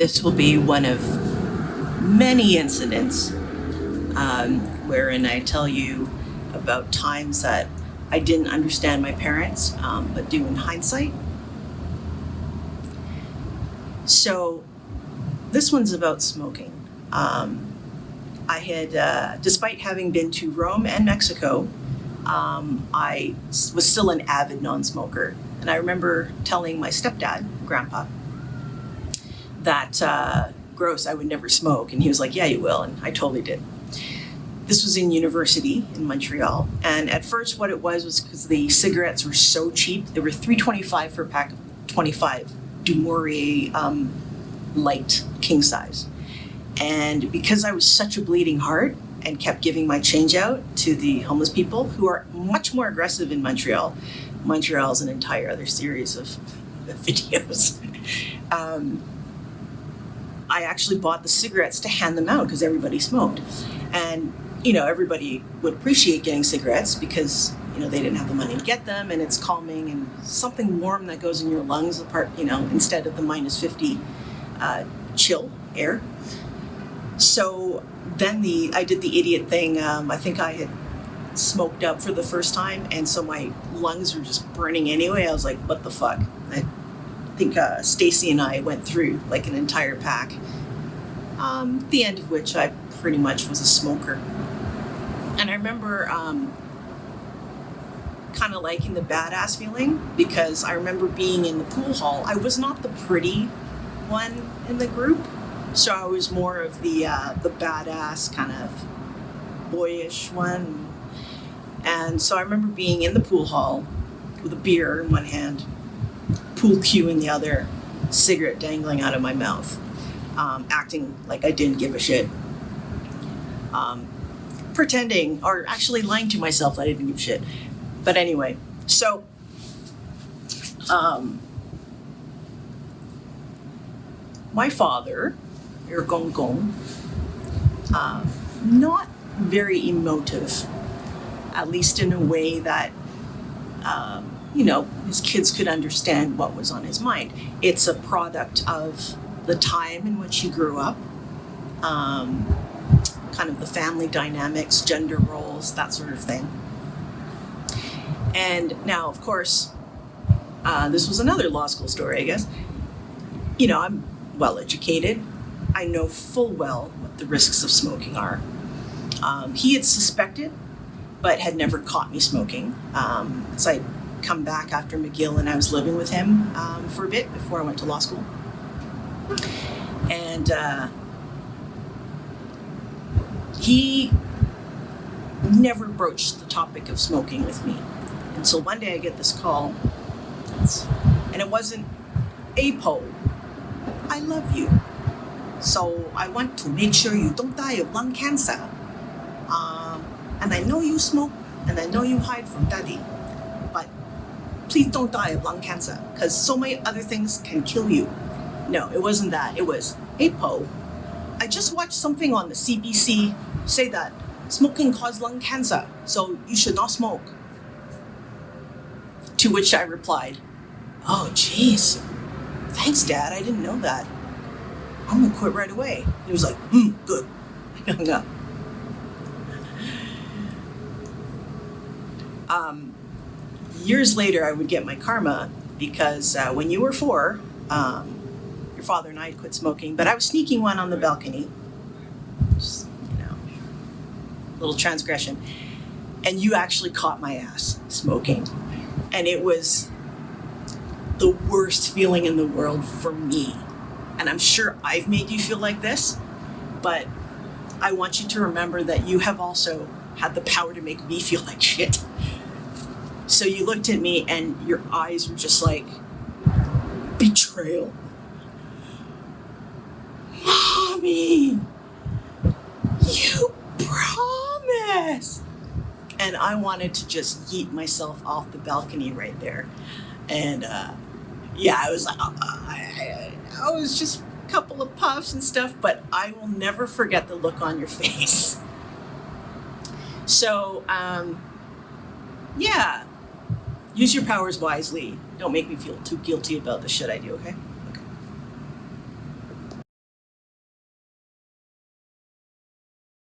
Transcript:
This will be one of many incidents wherein I tell you about times that I didn't understand my parents, but do in hindsight. So this one's about smoking. I had, despite having been to Rome and Mexico, I was still an avid non-smoker. And I remember telling my stepdad, grandpa, that gross, I would never smoke. And he was like, yeah, you will. And I totally did. This was in university in Montreal. And at first what it was because the cigarettes were so cheap. They were $3.25 for a pack of 25 Du Maurier light king size. And because I was such a bleeding heart and kept giving my change out to the homeless people who are much more aggressive in Montreal. Montreal's an entire other series of videos. I actually bought the cigarettes to hand them out because everybody smoked. And, you know, everybody would appreciate getting cigarettes because, you know, they didn't have the money to get them, and it's calming and something warm that goes in your lungs apart, you know, instead of the minus 50 chill air. So then I did the idiot thing. I think I had smoked up for the first time, and so my lungs were just burning anyway. I was like, what the fuck? I think Stacy and I went through like an entire pack, the end of which I pretty much was a smoker. And I remember kind of liking the badass feeling because I remember being in the pool hall. I was not the pretty one in the group, so I was more of the badass kind of boyish one. And so I remember being in the pool hall with a beer in one hand, pool cue in the other, cigarette dangling out of my mouth, acting like I didn't give a shit. Pretending, or actually lying to myself that I didn't give a shit. But anyway, so my father, your Gong Gong, not very emotive, at least in a way that, you know, his kids could understand what was on his mind. It's a product of the time in which he grew up, kind of the family dynamics, gender roles, that sort of thing. And now, of course, this was another law school story, I guess. You know, I'm well educated. I know full well what the risks of smoking are. He had suspected, but had never caught me smoking. So I'd come back after McGill and I was living with him for a bit before I went to law school. And he never broached the topic of smoking with me until one day I get this call, and it wasn't, "Apo, I love you. So I want to make sure you don't die of lung cancer. And I know you smoke, and I know you hide from daddy, but please don't die of lung cancer, because so many other things can kill you." No, it wasn't that. It was, "Apo, I just watched something on the CBC say that smoking causes lung cancer, so you should not smoke." To which I replied, "Oh, geez, thanks, Dad. I didn't know that. I'm gonna quit right away." He was like, good. I hung up. Years later, I would get my karma because when you were 4, your father and I had quit smoking, but I was sneaking one on the balcony. Just, you know, little transgression. And you actually caught my ass smoking. And it was the worst feeling in the world for me. And I'm sure I've made you feel like this, but I want you to remember that you have also had the power to make me feel like shit. So you looked at me and your eyes were just like, betrayal. Mommy, you promised. And I wanted to just yeet myself off the balcony right there. And yeah, I was like, I was just a couple of puffs and stuff, but I will never forget the look on your face. So, yeah, use your powers wisely. Don't make me feel too guilty about the shit I do, okay?